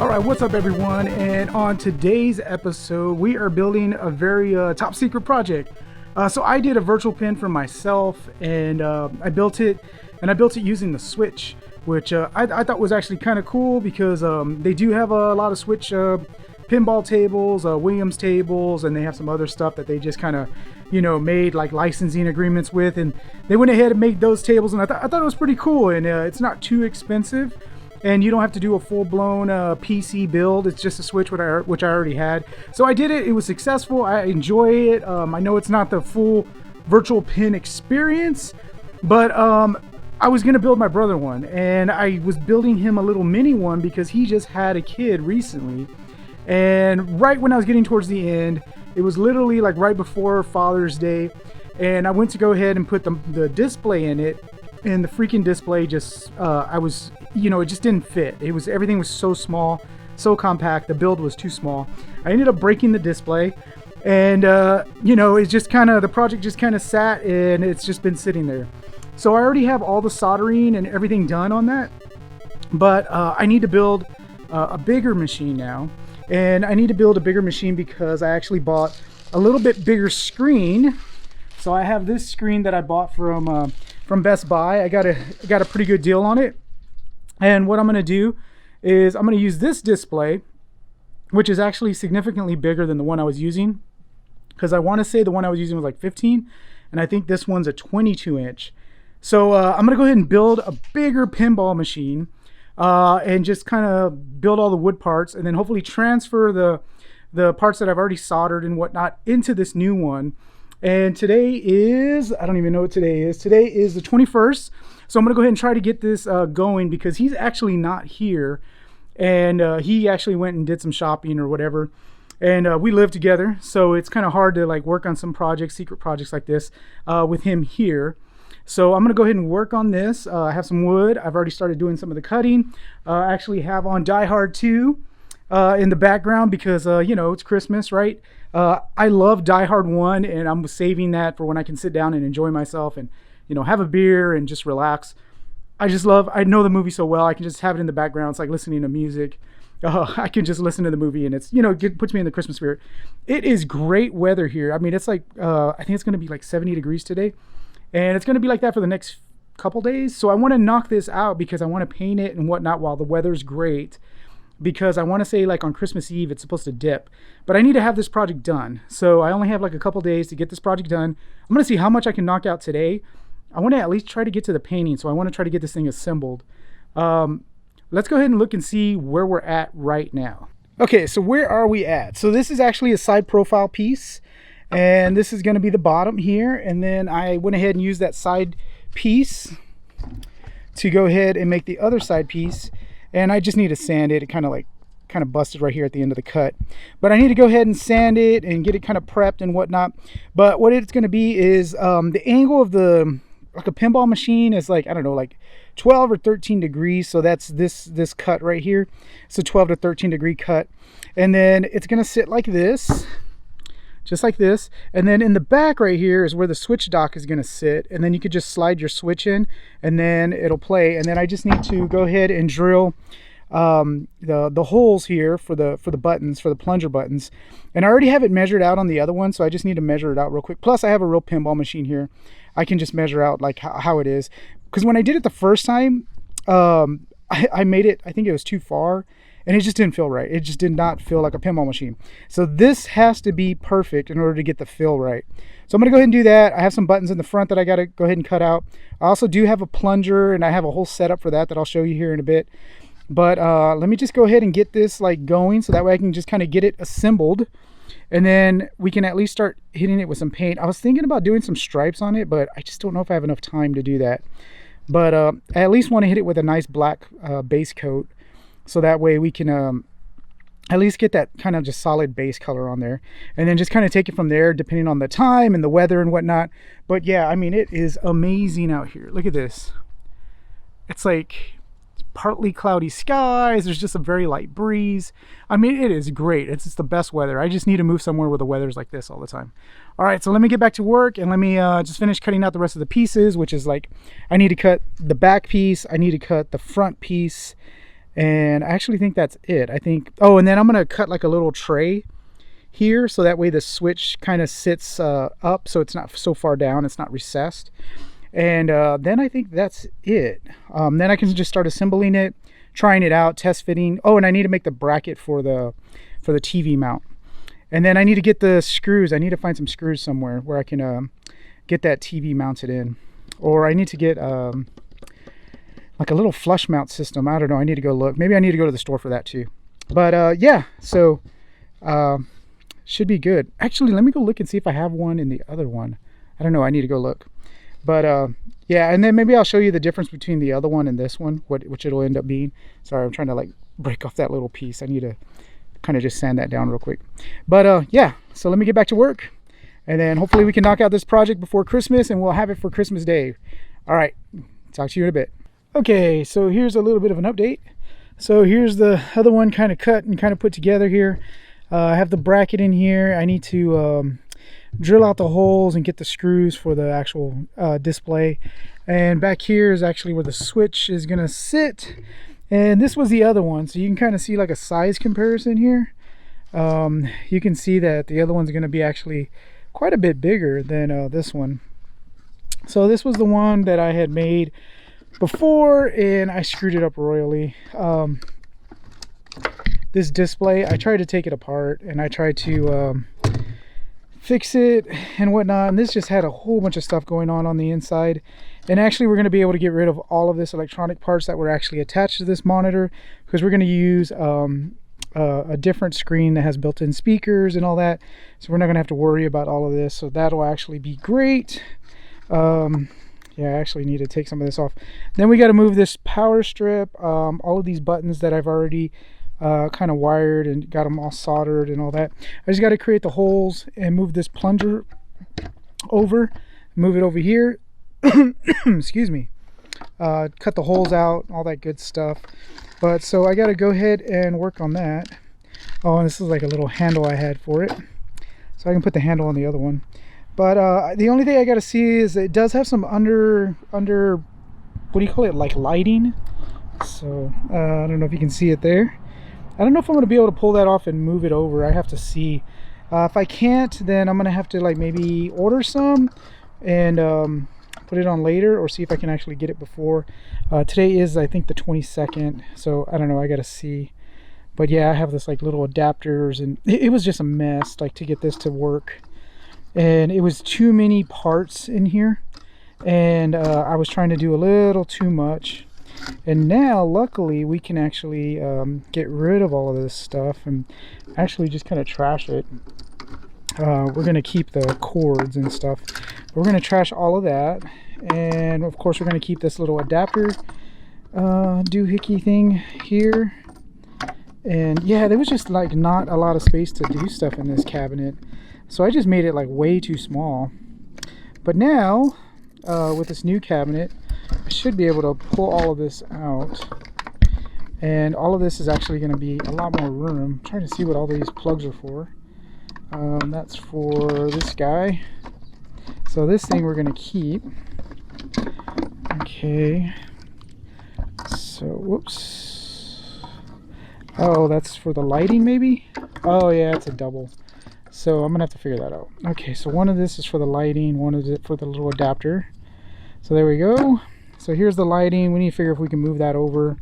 All right, what's up everyone? And on today's episode, we are building a very top secret project. So I did a virtual pin for myself, and I built it using the Switch, which I thought was actually kind of cool because they do have a lot of Switch pinball tables, Williams tables, and they have some other stuff that they just kind of, made like licensing agreements with, and they went ahead and made those tables, and I thought it was pretty cool, and it's not too expensive. And you don't have to do a full-blown PC build. It's just a Switch, which I already had. So I did it. It was successful. I enjoy it. I know it's not the full virtual pin experience, but I was going to build my brother one. And I was building him a little mini one because he just had a kid recently. And right when I was getting towards the end, it was literally like right before Father's Day. And I went to go ahead and put the display in it. And the freaking display just, it just didn't fit. Everything was so small, so compact. The build was too small. I ended up breaking the display, and it's just the project just kind of sat, and it's just been sitting there. So I already have all the soldering and everything done on that, but I need to build a bigger machine now. And I need to build a bigger machine because I actually bought a little bit bigger screen. So I have this screen that I bought from Best Buy. I got a pretty good deal on it. And what I'm going to do is I'm going to use this display, which is actually significantly bigger than the one I was using, because I want to say the one I was using was like 15, and I think this one's a 22 inch. So I'm going to go ahead and build a bigger pinball machine and just kind of build all the wood parts, and then hopefully transfer the parts that I've already soldered and whatnot into this new one. And today is, I don't even know what today is. Today is the 21st. So I'm going to go ahead and try to get this going because he's actually not here. And he actually went and did some shopping or whatever. And we live together. So it's kind of hard to work on some projects, secret projects like this with him here. So I'm going to go ahead and work on this. I have some wood. I've already started doing some of the cutting. I actually have on Die Hard 2 in the background because, it's Christmas, right? I love Die Hard 1, and I'm saving that for when I can sit down and enjoy myself and, have a beer and just relax. I know the movie so well. I can just have it in the background. It's like listening to music. I can just listen to the movie, and it's, puts me in the Christmas spirit. It is great weather here. I mean, it's like, I think it's going to be like 70 degrees today, and it's going to be like that for the next couple days. So I want to knock this out because I want to paint it and whatnot while the weather's great. Because I want to say on Christmas Eve, it's supposed to dip. But I need to have this project done. So I only have a couple days to get this project done. I'm going to see how much I can knock out today. I want to at least try to get to the painting. So I want to try to get this thing assembled. Let's go ahead and look and see where we're at right now. Okay, so where are we at? So this is actually a side profile piece. And this is going to be the bottom here. And then I went ahead and used that side piece to go ahead and make the other side piece. And I just need to sand it. It kind of busted right here at the end of the cut. But I need to go ahead and sand it and get it kind of prepped and whatnot. But what it's going to be is the angle of a pinball machine is 12 or 13 degrees. So that's this cut right here. It's a 12 to 13 degree cut. And then it's going to sit like this. Just like this. And then in the back right here is where the switch dock is going to sit. And then you could just slide your switch in and then it'll play. And then I just need to go ahead and drill the holes here for the buttons, for the plunger buttons. And I already have it measured out on the other one. So I just need to measure it out real quick. Plus I have a real pinball machine here. I can just measure out how it is. Because when I did it the first time, I made it, I think it was too far. And it just didn't feel right. It just did not feel like a pinball machine. So this has to be perfect in order to get the feel right. So I'm going to go ahead and do that. I have some buttons in the front that I got to go ahead and cut out. I also do have a plunger, and I have a whole setup for that I'll show you here in a bit. But let me just go ahead and get this going so that way I can just kind of get it assembled. And then we can at least start hitting it with some paint. I was thinking about doing some stripes on it, but I just don't know if I have enough time to do that. But I at least want to hit it with a nice black base coat. So that way we can at least get that kind of just solid base color on there. And then just kind of take it from there depending on the time and the weather and whatnot. But yeah, I mean, it is amazing out here. Look at this. It's partly cloudy skies. There's just a very light breeze. I mean, it is great. It's just the best weather. I just need to move somewhere where the weather's like this all the time. All right, so let me get back to work and let me just finish cutting out the rest of the pieces, which is I need to cut the back piece. I need to cut the front piece. And I actually think that's it. I think, oh, and then I'm gonna cut like a little tray here, so that way the switch kind of sits up, so it's not so far down, it's not recessed. And then I think that's it. Then I can just start assembling it, trying it out, test fitting. Oh, and I need to make the bracket for the TV mount. And then I need to get the screws. I need to find some screws somewhere where I can get that TV mounted in. Or I need to get like a little flush mount system. I don't know. I need to go look. Maybe I need to go to the store for that too. But yeah, so should be good. Actually, let me go look and see if I have one in the other one. I don't know. I need to go look. But yeah, and then maybe I'll show you the difference between the other one and this one, which it'll end up being. Sorry, I'm trying to like break off that little piece. I need to kind of just sand that down real quick. But yeah, so let me get back to work, and then hopefully we can knock out this project before Christmas, and we'll have it for Christmas Day. All right, talk to you in a bit. Okay, so here's a little bit of an update. So here's the other one kind of cut and kind of put together here. I have the bracket in here. I need to drill out the holes and get the screws for the actual display. And back here is actually where the switch is gonna sit. And this was the other one, so you can kind of see like a size comparison here. You can see that the other one's gonna be actually quite a bit bigger than this one. So this was the one that I had made before, and I screwed it up royally. This display, I tried to take it apart and I tried to fix it and whatnot, and this just had a whole bunch of stuff going on the inside. And actually we're going to be able to get rid of all of this electronic parts that were actually attached to this monitor, because we're going to use a different screen that has built-in speakers and all that, so we're not going to have to worry about all of this. So that'll actually be great. Yeah, I actually need to take some of this off. Then we got to move this power strip, all of these buttons that I've already kind of wired and got them all soldered and all that. I just got to create the holes and move this plunger over, move it over here. Excuse me. Cut the holes out, all that good stuff. But so I got to go ahead and work on that. Oh, and this is like a little handle I had for it, so I can put the handle on the other one. But the only thing I got to see is it does have some under what do you call it, like lighting. So I don't know if you can see it there. I don't know if I'm going to be able to pull that off and move it over. I have to see. If I can't, then I'm going to have to like maybe order some and put it on later, or see if I can actually get it before. Today is, I think, the 22nd, so I don't know. I got to see. But yeah, I have this like little adapters, and it was just a mess like to get this to work. And it was too many parts in here, and I was trying to do a little too much. And now luckily we can actually get rid of all of this stuff and actually just kind of trash it. We're going to keep the cords and stuff. We're going to trash all of that, and of course we're going to keep this little adapter doohickey thing here. And yeah, there was just like not a lot of space to do stuff in this cabinet, so I just made it like way too small. But now with this new cabinet, I should be able to pull all of this out, and all of this is actually going to be a lot more room. I'm trying to see what all these plugs are for. That's for this guy. So this thing we're going to keep. Okay. So, whoops. Oh, that's for the lighting maybe? Oh yeah, it's a double. So I'm going to have to figure that out. Okay, so one of this is for the lighting, one is it for the little adapter. So there we go. So here's the lighting. We need to figure if we can move that over.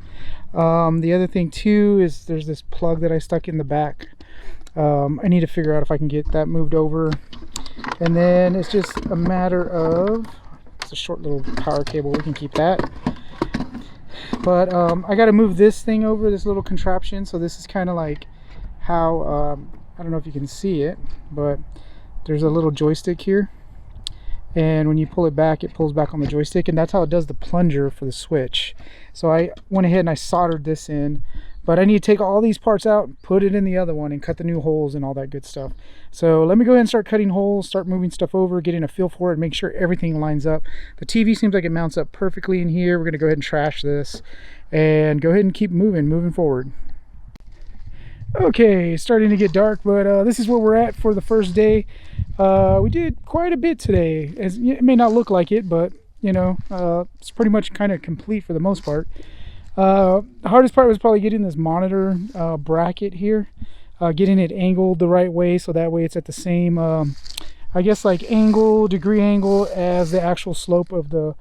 The other thing too is there's this plug that I stuck in the back. I need to figure out if I can get that moved over. And then it's just a matter of, it's a short little power cable, we can keep that. But I got to move this thing over, this little contraption. So this is kind of like how, I don't know if you can see it, but there's a little joystick here. And when you pull it back, it pulls back on the joystick, and that's how it does the plunger for the switch. So I went ahead and I soldered this in, but I need to take all these parts out, put it in the other one, and cut the new holes and all that good stuff. So let me go ahead and start cutting holes, start moving stuff over, getting a feel for it, make sure everything lines up. The TV seems like it mounts up perfectly in here. We're going to go ahead and trash this and go ahead and keep moving forward. Okay, it's starting to get dark, but this is where we're at for the first day. We did quite a bit today. It may not look like it, but you know, it's pretty much kind of complete for the most part. The hardest part was probably getting this monitor bracket here, getting it angled the right way, so that way it's at the same I guess like degree angle as the actual slope of the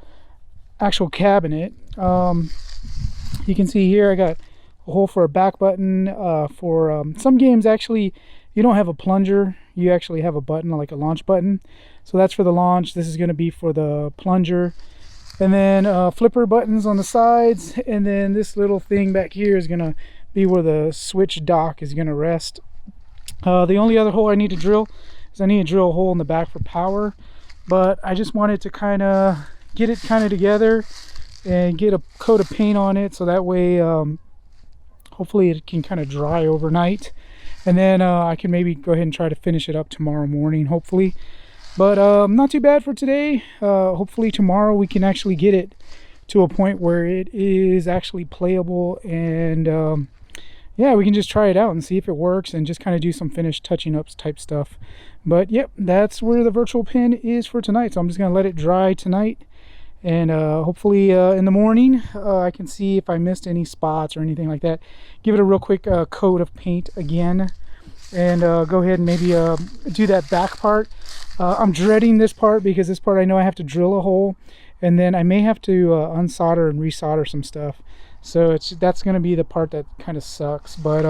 actual cabinet. You can see here I got a hole for a back button. For some games, actually you don't have a plunger, you actually have a button like a launch button, so that's for the launch. This is going to be for the plunger. And then flipper buttons on the sides, and then this little thing back here is going to be where the switch dock is going to rest. The only other hole I need to drill is I need to drill a hole in the back for power, but I just wanted to kind of get it kind of together and get a coat of paint on it, so that way hopefully it can kind of dry overnight, and then I can maybe go ahead and try to finish it up tomorrow morning, hopefully. But not too bad for today. Hopefully tomorrow we can actually get it to a point where it is actually playable, and yeah, we can just try it out and see if it works and just kind of do some finished touching ups type stuff. But yep, that's where the virtual pin is for tonight. So I'm just going to let it dry tonight, and hopefully in the morning I can see if I missed any spots or anything like that. Give it a real quick coat of paint again, and go ahead and maybe do that back part. I'm dreading this part because this part I know I have to drill a hole, and then I may have to unsolder and resolder some stuff. So that's going to be the part that kind of sucks. But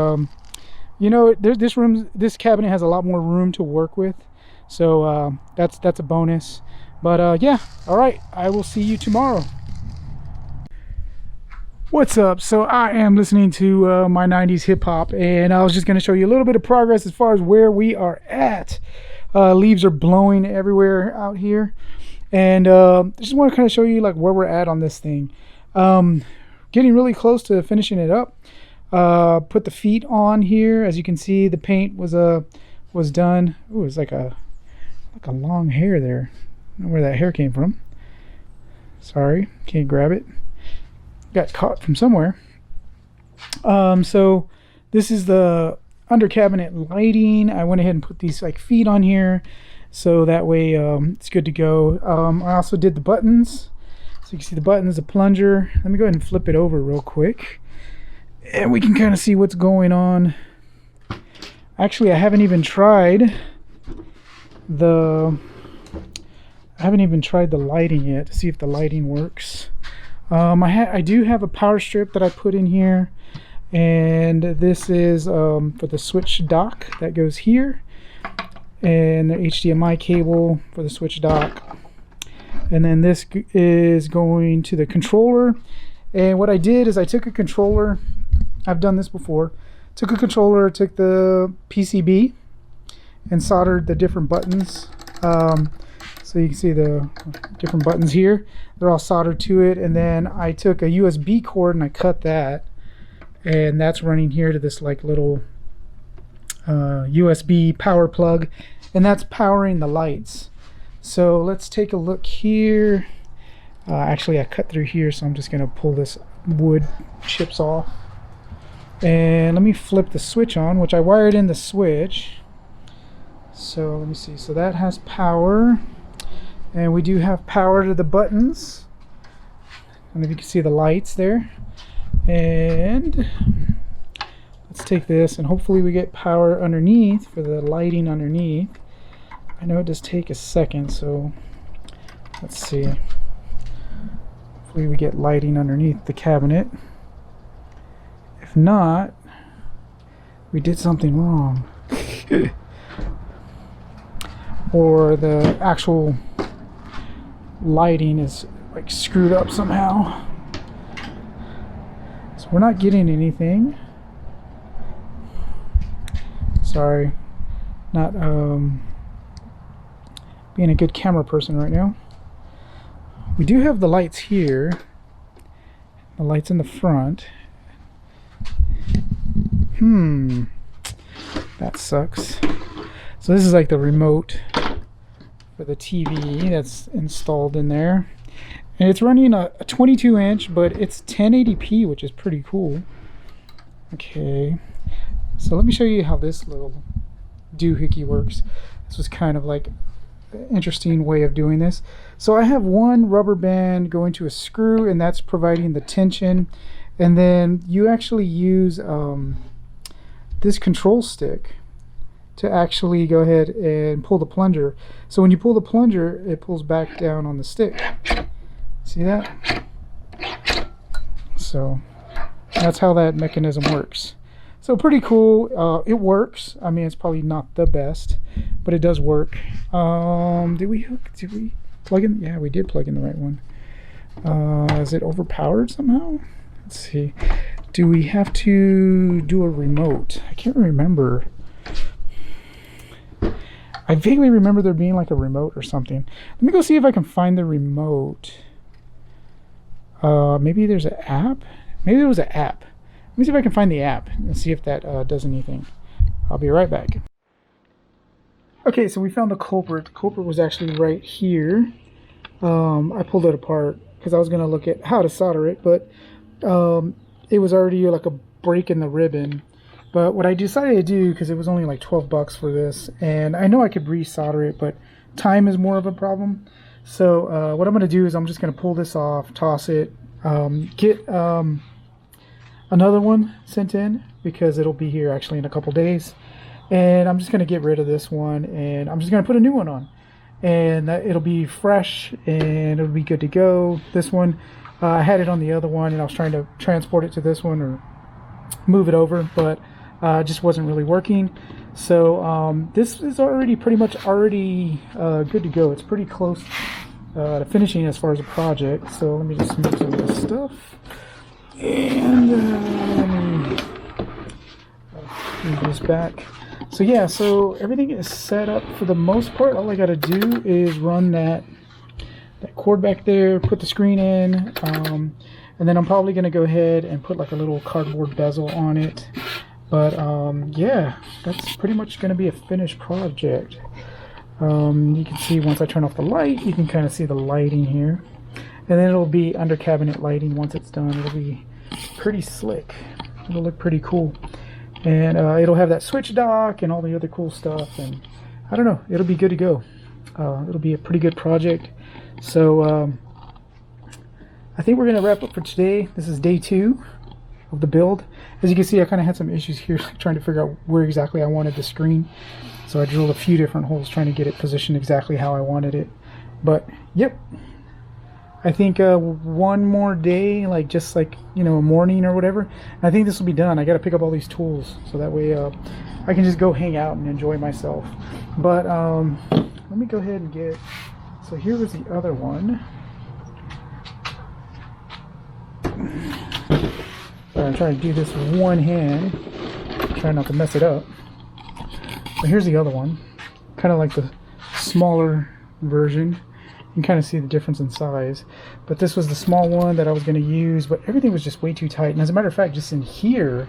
you know, this cabinet has a lot more room to work with, so that's a bonus. But yeah, all right, I will see you tomorrow. What's up? So I am listening to my 90s hip-hop, and I was just going to show you a little bit of progress as far as where we are at. Leaves are blowing everywhere out here, and just want to kind of show you like where we're at on this thing. Getting really close to finishing it up. Put the feet on here. As you can see, the paint was done. Ooh, it's like a long hair there. I don't know where that hair came from. Sorry, can't grab it. Got caught from somewhere. So this is the under cabinet lighting. I went ahead and put these like feet on here, so that way it's good to go. I also did the buttons, so you can see the buttons, the plunger. Let me go ahead and flip it over real quick, and we can kind of see what's going on. Actually, I haven't even tried the lighting yet to see if the lighting works. I do have a power strip that I put in here, and this is for the switch dock that goes here, and the HDMI cable for the switch dock, and then this is going to the controller. And what I did is I took a controller, I've done this before, took the PCB and soldered the different buttons. So you can see the different buttons here, they're all soldered to it, and then I took a USB cord and I cut that, and that's running here to this like little USB power plug, and that's powering the lights. So let's take a look here. Actually I cut through here, so I'm just gonna pull this wood chips off, and let me flip the switch on, which I wired in the switch. So let me see, so that has power, and we do have power to the buttons. I don't know if you can see the lights there. And let's take this, and hopefully we get power underneath for the lighting underneath. I know it does take a second, so let's see. Hopefully we get lighting underneath the cabinet. If not, we did something wrong. Or the actual lighting is like screwed up somehow. So we're not getting anything. Sorry, not being a good camera person right now. We do have the lights here, the lights in the front. That sucks. So this is like the remote for the TV that's installed in there, and it's running a 22-inch, but it's 1080p, which is pretty cool. Okay, so let me show you how this little doohickey works. This was kind of like an interesting way of doing this. So I have one rubber band going to a screw, and that's providing the tension, And then you actually use this control stick to actually go ahead and pull the plunger. So when you pull the plunger, it pulls back down on the stick. See that? So that's how that mechanism works. So pretty cool. It works. I mean, it's probably not the best, but it does work. Did we plug in? Yeah, we did plug in the right one. Is it overpowered somehow? Let's see. Do we have to do a remote? I can't remember. I vaguely remember there being like a remote or something. Let me go see if I can find the remote. Maybe there's an app. Maybe there was an app. Let me see if I can find the app and see if that does anything. I'll be right back. Okay, so we found the culprit. The culprit was actually right here. I pulled it apart because I was going to look at how to solder it, but it was already like a break in the ribbon. But what I decided to do, because it was only like 12 bucks for this, and I know I could re-solder it, but time is more of a problem. So what I'm going to do is I'm just going to pull this off, toss it, get another one sent in, because it'll be here actually in a couple days. And I'm just going to get rid of this one, and I'm just going to put a new one on. And it'll be fresh, and it'll be good to go. This one, I had it on the other one, and I was trying to transport it to this one or move it over, but just wasn't really working. So this is already pretty much good to go. It's pretty close to finishing as far as a project. So let me just mix some of this stuff, and let me move this back. So yeah, so everything is set up for the most part. All I got to do is run that cord back there, put the screen in, and then I'm probably going to go ahead and put like a little cardboard bezel on it. But yeah, that's pretty much going to be a finished project. You can see once I turn off the light, you can kind of see the lighting here. And then it'll be under cabinet lighting once it's done. It'll be pretty slick. It'll look pretty cool. And it'll have that switch dock and all the other cool stuff. And I don't know, it'll be good to go. It'll be a pretty good project. So I think we're going to wrap up for today. This is day 2 of the build. As you can see, I kind of had some issues here trying to figure out where exactly I wanted the screen. So I drilled a few different holes trying to get it positioned exactly how I wanted it. But yep, I think one more day, like just like, you know, a morning or whatever, I think this will be done. I got to pick up all these tools so that way I can just go hang out and enjoy myself. But let me go ahead and get, so here was the other one. I'm trying to do this with one hand, trying not to mess it up. But here's the other one, kind of like the smaller version. You can kind of see the difference in size. But this was the small one that I was going to use, but everything was just way too tight. And as a matter of fact, just in here,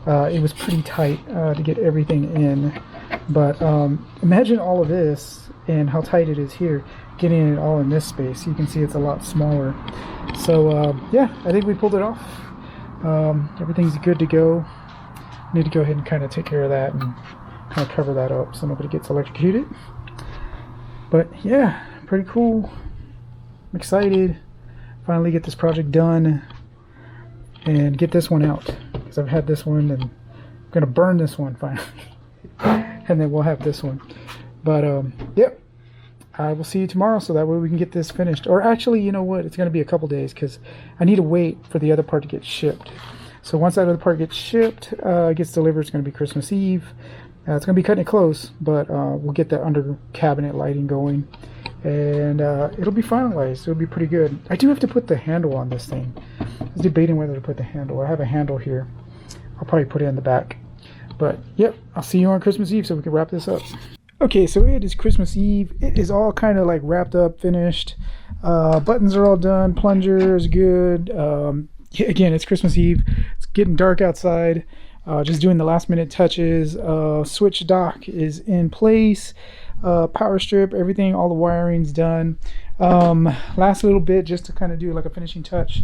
it was pretty tight to get everything in. But imagine all of this and how tight it is here, getting it all in this space. You can see it's a lot smaller. So yeah, I think we pulled it off. Everything's good to go. Need to go ahead and kind of take care of that and kind of cover that up so nobody gets electrocuted. But yeah, pretty cool. I'm excited. Finally get this project done and get this one out, because I've had this one and I'm gonna burn this one finally. And then we'll have this one. But yep, I will see you tomorrow so that way we can get this finished. Or actually, you know what, it's going to be a couple days because I need to wait for the other part to get shipped. So once that other part gets shipped, gets delivered, it's going to be Christmas Eve. It's going to be cutting it close, but we'll get that under cabinet lighting going. And it'll be finalized. It'll be pretty good. I do have to put the handle on this thing. I was debating whether to put the handle. I have a handle here. I'll probably put it in the back. But yep, I'll see you on Christmas Eve so we can wrap this up. Okay, so it is Christmas Eve. It is all kind of like wrapped up, finished. Buttons are all done. Plunger is good. Yeah, again, it's Christmas Eve. It's getting dark outside. Just doing the last minute touches. Switch dock is in place. Power strip, everything, all the wiring's done. Last little bit just to kind of do like a finishing touch.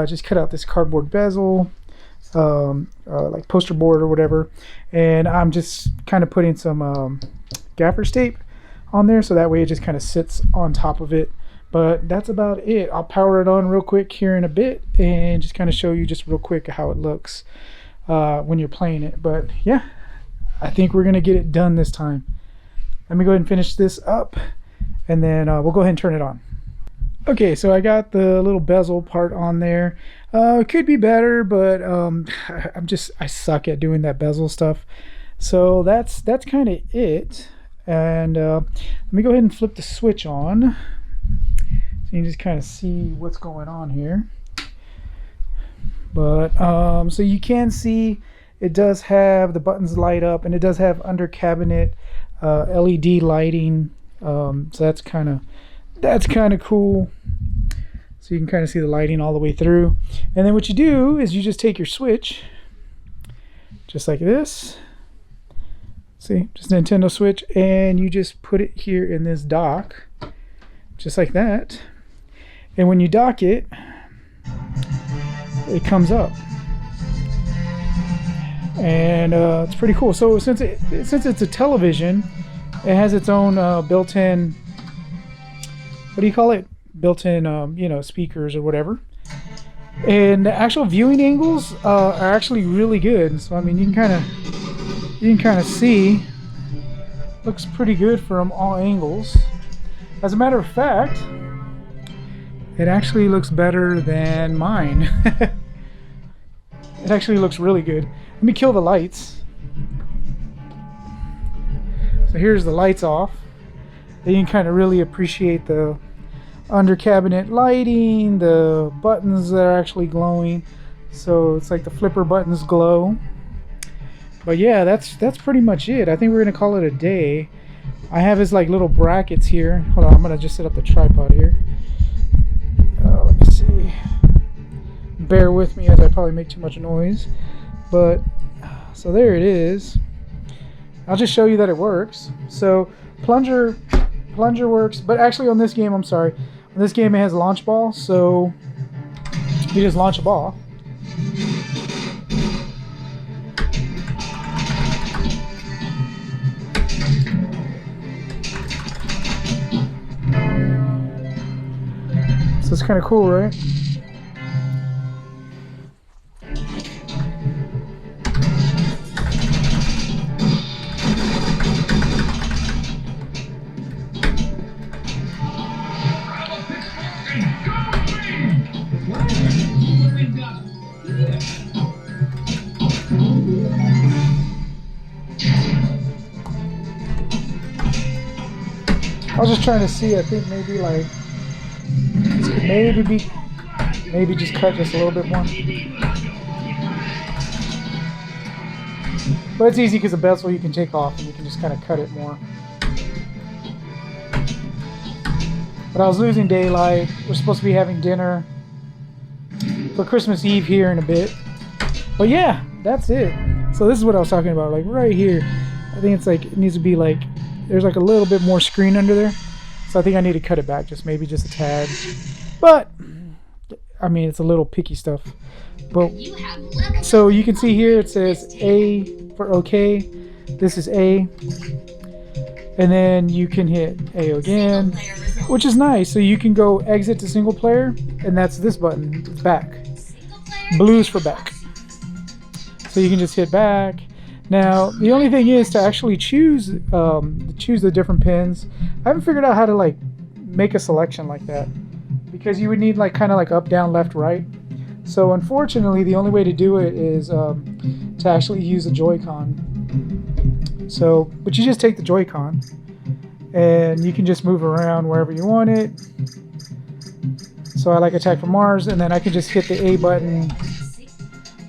Just cut out this cardboard bezel. Like poster board or whatever, and I'm just kind of putting some gaffer's tape on there so that way it just kind of sits on top of it But that's about it. I'll power it on real quick here in a bit and just kind of show you just real quick how it looks when you're playing it. But yeah, I think we're gonna get it done this time. Let me go ahead and finish this up, and then we'll go ahead and turn it on. Okay, so I got the little bezel part on there. It could be better, but I suck at doing that bezel stuff. So that's kind of it. And let me go ahead and flip the switch on, so you can just kind of see what's going on here. But so you can see it does have the buttons light up, and it does have under cabinet LED lighting. So that's kind of cool. So you can kind of see the lighting all the way through. And then what you do is you just take your switch, just like this. See, just a Nintendo Switch, and you just put it here in this dock, just like that. And when you dock it, it comes up. And it's pretty cool. So since it's a television, it has its own built-in, what do you call it? Built-in, you know, speakers or whatever. And the actual viewing angles are actually really good. So I mean, you can kind of see, looks pretty good from all angles. As a matter of fact, it actually looks better than mine. It actually looks really good. Let me kill the lights. So here's the lights off. Then you can kind of really appreciate the under cabinet lighting, the buttons that are actually glowing. So it's like the flipper buttons glow. But yeah, that's pretty much it. I think we're gonna call it a day. I have his like little brackets here. Hold on, I'm gonna just set up the tripod here. Let me see. Bear with me as I probably make too much noise. But so there it is. I'll just show you that it works. So plunger works, but actually on this game, I'm sorry, on this game it has a launch ball, so you just launch a ball. So it's kind of cool, right? I was just trying to see, I think maybe like, maybe just cut just a little bit more. But it's easy because the bezel you can take off and you can just kind of cut it more. But I was losing daylight. We're supposed to be having dinner for Christmas Eve here in a bit. But yeah, that's it. So this is what I was talking about, like right here. I think it's like, it needs to be like, there's like a little bit more screen under there. So I think I need to cut it back, just maybe just a tad. But I mean, it's a little picky stuff. But so you can see here it says A for OK. This is A. And then you can hit A again, which is nice. So you can go exit to single player, and that's this button, it's back. Blue's for back. So you can just hit back. Now the only thing is to actually choose the different pins. I haven't figured out how to like make a selection like that, because you would need like kind of like up, down, left, right. So unfortunately the only way to do it is to actually use a Joy-Con. So, but you just take the Joy-Con and you can just move around wherever you want it. So I like Attack from Mars, and then I can just hit the A button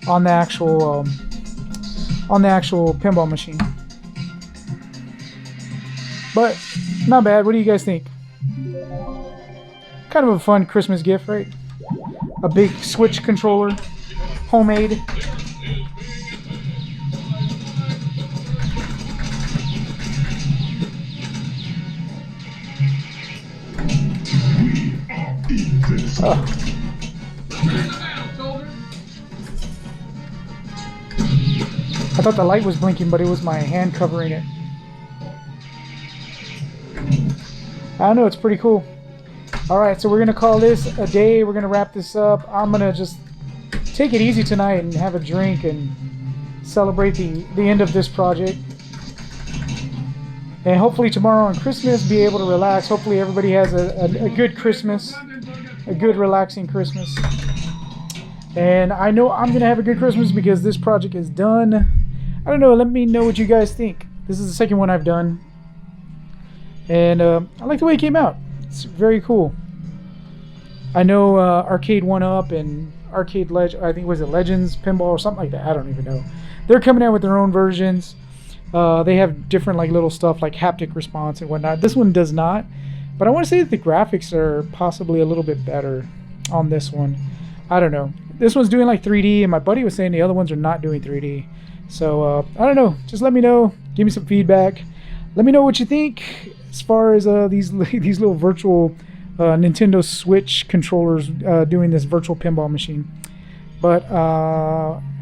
on the actual pinball machine. But not bad. What do you guys think? Kind of a fun Christmas gift, right? A big Switch controller, homemade. Oh. I thought the light was blinking, but it was my hand covering it. I don't know, it's pretty cool. All right, so we're gonna call this a day. We're gonna wrap this up. I'm gonna just take it easy tonight and have a drink and celebrate the end of this project. And hopefully tomorrow on Christmas, be able to relax. Hopefully everybody has a good Christmas, a good relaxing Christmas. And I know I'm gonna have a good Christmas because this project is done. I don't know, let me know what you guys think. This is the second one I've done. And I like the way it came out. It's very cool. I know Arcade 1-Up and Arcade I think was it Legends Pinball or something like that. I don't even know. They're coming out with their own versions. They have different like little stuff like haptic response and whatnot. This one does not. But I want to say that the graphics are possibly a little bit better on this one. I don't know. This one's doing like 3D, and my buddy was saying the other ones are not doing 3D. So I don't know. Just let me know. Give me some feedback. Let me know what you think as far as these little virtual Nintendo Switch controllers doing this virtual pinball machine. But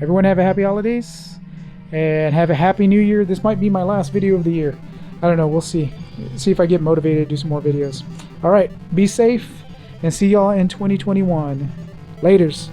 everyone have a happy holidays and have a happy new year. This might be my last video of the year. I don't know. We'll see. See if I get motivated to do some more videos. All right. Be safe and see y'all in 2021. Laters.